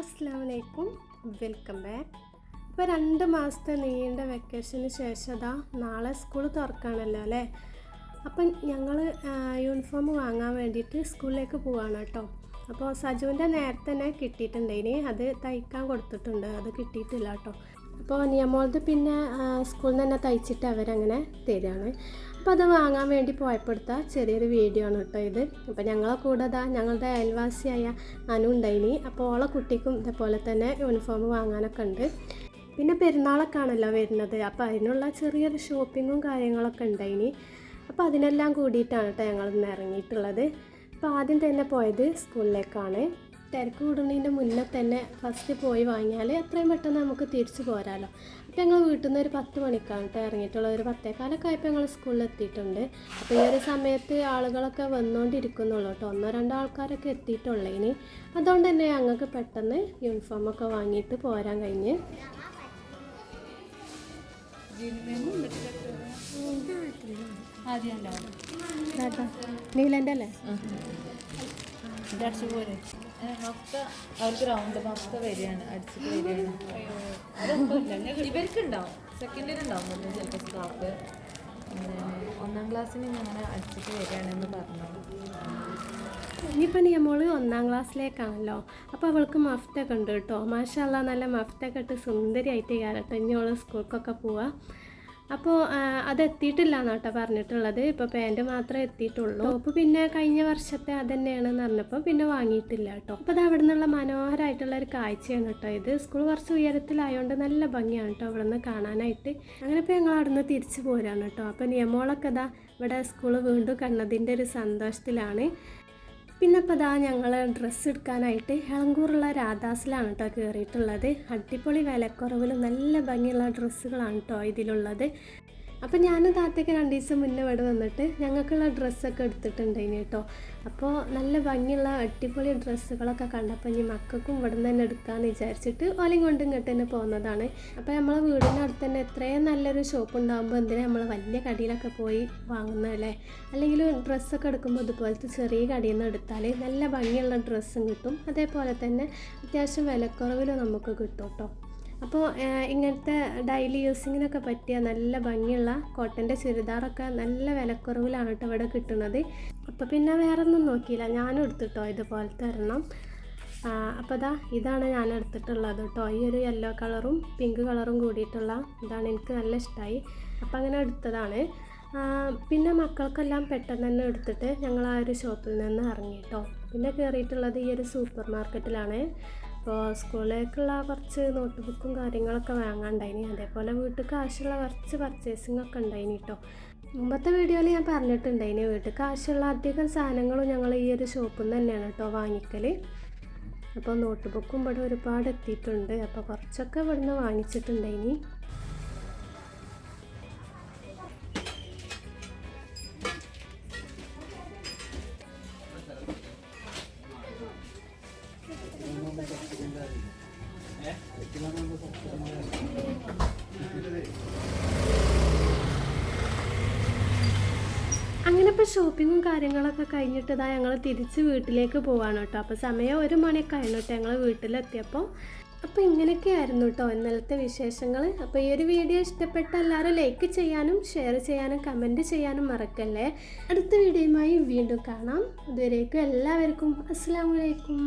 അസ്സലാമു അലൈക്കും, welcome back. ഇപ്പോൾ 2 മാസത്തെ നീണ്ട വെക്കേഷന് ശേഷം നാളെ സ്കൂൾ തുറക്കുകയാണല്ലോ അല്ലേ. അപ്പം ഞങ്ങൾ യൂണിഫോം വാങ്ങാൻ വേണ്ടിയിട്ട് സ്കൂളിലേക്ക് പോവാണ് കേട്ടോ. അപ്പോൾ സജുവിൻ്റെ നേരത്തെ തന്നെ കിട്ടിയിട്ടുണ്ട്, ഇനി അത് തയ്ക്കാൻ കൊടുത്തിട്ടുണ്ട്, അത് കിട്ടിയിട്ടില്ല കേട്ടോ. അപ്പോൾ നിയമോളത് പിന്നെ സ്കൂളിൽ നിന്ന് തന്നെ തയ്ച്ചിട്ട് അവരങ്ങനെ തരികയാണ്. അപ്പോൾ അത് വാങ്ങാൻ വേണ്ടി പോയപ്പെടുത്ത ചെറിയൊരു വീഡിയോ ആണ് കേട്ടോ ഇത്. അപ്പോൾ ഞങ്ങളെ കൂടെ ഞങ്ങളുടെ അയൽവാസിയായ അനു ഉണ്ടായിനി. അപ്പോൾ ഓളെ കുട്ടിക്കും ഇതേപോലെ തന്നെ യൂണിഫോം വാങ്ങാനൊക്കെ ഉണ്ട്. പിന്നെ പെരുന്നാളൊക്കെ ആണല്ലോ വരുന്നത്, അപ്പോൾ അതിനുള്ള ചെറിയൊരു ഷോപ്പിങ്ങും കാര്യങ്ങളൊക്കെ ഉണ്ടായിനി. അപ്പോൾ അതിനെല്ലാം കൂടിയിട്ടാണ് കേട്ടോ ഞങ്ങൾ ഇന്ന് ഇറങ്ങിയിട്ടുള്ളത്. അപ്പോൾ ആദ്യം തന്നെ പോയത് സ്കൂളിലേക്കാണ്. തിരക്ക് കൂടുന്നതിൻ്റെ മുന്നേ തന്നെ ഫസ്റ്റ് പോയി വാങ്ങിയാൽ എത്രയും പെട്ടെന്ന് നമുക്ക് തിരിച്ചു പോരാമല്ലോ. അപ്പോൾ ഞങ്ങൾ വീട്ടിൽ നിന്ന് ഒരു 10 മണിക്കാണ് കേട്ടോ ഇറങ്ങിയിട്ടുള്ളത്. ഒരു 10:15 ആയപ്പോൾ ഞങ്ങൾ സ്കൂളിൽ എത്തിയിട്ടുണ്ട്. അപ്പോൾ ഈ ഒരു സമയത്ത് ആളുകളൊക്കെ വന്നുകൊണ്ടിരിക്കുന്നുള്ളൂ കേട്ടോ, 1-2 ആൾക്കാരൊക്കെ എത്തിയിട്ടുള്ളൂ ഇനി. അതുകൊണ്ട് തന്നെ ഞങ്ങൾക്ക് പെട്ടെന്ന് യൂണിഫോമൊക്കെ വാങ്ങിയിട്ട് പോരാൻ കഴിഞ്ഞ്. നീലൻ്റെ അല്ലേ അവർക്ക് റൗണ്ട് മൊത്തം വരികയാണ്, അടിച്ചിട്ട് വരികയാണ്. ഇവർക്കുണ്ടാവും, സെക്കൻഡിനുണ്ടാവും ചിലപ്പോൾ സ്റ്റാഫ്. 1-ാം ക്ലാസ്സിന് അങ്ങനെ അടിച്ചിട്ട് വരികയാണെന്ന് പറഞ്ഞു. ഇനിയിപ്പോൾ നിയമോള് 1-ാം ക്ലാസ്സിലേക്കാണല്ലോ. അപ്പോൾ അവൾക്ക് മഫ്റ്റൊക്കെ ഉണ്ട് കേട്ടോ. മാഷാ അല്ലാ, നല്ല മഫ്റ്റൊക്കെ ഇട്ട് സുന്ദരിയായിട്ട് കേട്ടോ ഇനി അവൾ സ്കൂൾക്കൊക്കെ പോവുക. അപ്പോൾ അതെത്തിയിട്ടില്ല എന്നാട്ടോ പറഞ്ഞിട്ടുള്ളത്. ഇപ്പോൾ പാൻറ്റ് മാത്രമേ എത്തിയിട്ടുള്ളൂ. അപ്പോൾ പിന്നെ കഴിഞ്ഞ വർഷത്തെ അത് തന്നെയാണെന്ന് പറഞ്ഞപ്പോൾ പിന്നെ വാങ്ങിയിട്ടില്ല കേട്ടോ. അപ്പോൾ അത് അവിടെ നിന്നുള്ള മനോഹരമായിട്ടുള്ളൊരു കാഴ്ചയാണ് കേട്ടോ ഇത്. സ്കൂൾ കുറച്ച് ഉയരത്തിലായതുകൊണ്ട് നല്ല ഭംഗിയാണ് കേട്ടോ അവിടെ നിന്ന് കാണാനായിട്ട്. അങ്ങനെ ഇപ്പോൾ ഞങ്ങൾ അവിടെ നിന്ന് തിരിച്ചു പോരാണ് കേട്ടോ. അപ്പോൾ നിയമോളൊക്കെ ഇവിടെ സ്കൂൾ വീണ്ടും കണ്ടതിൻ്റെ ഒരു സന്തോഷത്തിലാണ്. പിന്നെ ഇപ്പോൾ ഞങ്ങൾ ഡ്രസ്സ് എടുക്കാനായിട്ട് എളങ്കൂറുള്ള രാധാസിലാണ് കേട്ടോ കയറിയിട്ടുള്ളത്. അടിപൊളി വിലക്കുറവിൽ നല്ല ഭംഗിയുള്ള ഡ്രസ്സുകളാണ് കേട്ടോ ഇതിലുള്ളത്. അപ്പോൾ ഞാൻ താത്തേക്ക് 2 ദിവസം മുന്നേ ഇവിടെ വന്നിട്ട് ഞങ്ങൾക്കുള്ള ഡ്രസ്സൊക്കെ എടുത്തിട്ടുണ്ടായിന് കേട്ടോ. അപ്പോൾ നല്ല ഭംഗിയുള്ള അടിപൊളി ഡ്രസ്സുകളൊക്കെ കണ്ടപ്പോൾ ഇനി മക്കൾക്കും ഇവിടെ നിന്ന് തന്നെ എടുക്കാമെന്ന് വിചാരിച്ചിട്ട് ഓലയും കൊണ്ട് ഇങ്ങോട്ട് തന്നെ പോകുന്നതാണ്. അപ്പോൾ നമ്മളെ വീടിനടുത്ത് തന്നെ എത്രയും നല്ലൊരു ഷോപ്പ് ഉണ്ടാകുമ്പോൾ എന്തിനാണ് നമ്മൾ വലിയ കടയിലൊക്കെ പോയി വാങ്ങുന്നതല്ലേ. അല്ലെങ്കിൽ ഡ്രസ്സൊക്കെ എടുക്കുമ്പോൾ ഇതുപോലത്തെ ചെറിയ കടയിൽ നിന്ന് എടുത്താൽ നല്ല ഭംഗിയുള്ള ഡ്രസ്സും കിട്ടും, അതേപോലെ തന്നെ അത്യാവശ്യം വിലക്കുറവിലും നമുക്ക് കിട്ടും കേട്ടോ. അപ്പോൾ ഇങ്ങനത്തെ ഡെയിലി യൂസിങ്ങിനൊക്കെ പറ്റിയ നല്ല ഭംഗിയുള്ള കോട്ടൻ്റെ ചുരിദാറൊക്കെ നല്ല വിലക്കുറവിലാണ് കേട്ടോ ഇവിടെ കിട്ടുന്നത്. അപ്പോൾ പിന്നെ വേറെ ഒന്നും നോക്കിയില്ല, ഞാനും എടുത്തിട്ടോ ഇതുപോലത്തെ ഒരെണ്ണം. അപ്പോൾ ഇതാണ് ഞാൻ എടുത്തിട്ടുള്ളത് കേട്ടോ. ഈ ഒരു യെല്ലോ കളറും പിങ്ക് കളറും കൂടിയിട്ടുള്ള ഇതാണ് എനിക്ക് നല്ല ഇഷ്ടമായി. അപ്പോൾ അങ്ങനെ എടുത്തതാണ്. പിന്നെ മക്കൾക്കെല്ലാം പെട്ടെന്ന് തന്നെ എടുത്തിട്ട് ഞങ്ങൾ ആ ഒരു ഷോപ്പിൽ നിന്ന് ഇറങ്ങി കേട്ടോ. പിന്നെ കയറിയിട്ടുള്ളത് ഈ ഒരു സൂപ്പർ മാർക്കറ്റിലാണ്. അപ്പോൾ സ്കൂളിലേക്കുള്ള കുറച്ച് നോട്ട് ബുക്കും കാര്യങ്ങളൊക്കെ വാങ്ങാനുണ്ടായിനി, അതേപോലെ വീട്ടിൽ ആവശ്യമുള്ള കുറച്ച് പർച്ചേസിങ്ങൊക്കെ ഉണ്ടായിനി കേട്ടോ. മുമ്പത്തെ വീഡിയോയിൽ ഞാൻ പറഞ്ഞിട്ടുണ്ടായിനി വീട്ടിൽ ആവശ്യമുള്ള അധികം സാധനങ്ങളും ഞങ്ങൾ ഈ ഒരു ഷോപ്പിൽ നിന്ന് തന്നെയാണ് കേട്ടോ വാങ്ങിക്കൽ. അപ്പോൾ നോട്ട് ബുക്കും ഇവിടെ ഒരുപാട് എത്തിയിട്ടുണ്ട്. അപ്പോൾ കുറച്ചൊക്കെ ഇവിടുന്ന് വാങ്ങിച്ചിട്ടുണ്ടായിനി. അങ്ങനെ ഇപ്പോൾ ഷോപ്പിങ്ങും കാര്യങ്ങളൊക്കെ കഴിഞ്ഞിട്ട് ഞങ്ങൾ തിരിച്ച് വീട്ടിലേക്ക് പോവാണ് കേട്ടോ. അപ്പോൾ സമയം 1 മണിയൊക്കെ ആയിരുന്നു കേട്ടോ ഞങ്ങൾ വീട്ടിലെത്തിയപ്പോൾ. അപ്പോൾ ഇങ്ങനെയൊക്കെയായിരുന്നു കേട്ടോ ഇന്നലത്തെ വിശേഷങ്ങൾ. അപ്പോൾ ഈ ഒരു വീഡിയോ ഇഷ്ടപ്പെട്ട എല്ലാവരും ലൈക്ക് ചെയ്യാനും ഷെയർ ചെയ്യാനും കമൻറ്റ് ചെയ്യാനും മറക്കല്ലേ. അടുത്ത വീഡിയോയുമായി വീണ്ടും കാണാം. അതുവരേക്കും എല്ലാവർക്കും അസ്സലാമു അലൈക്കും.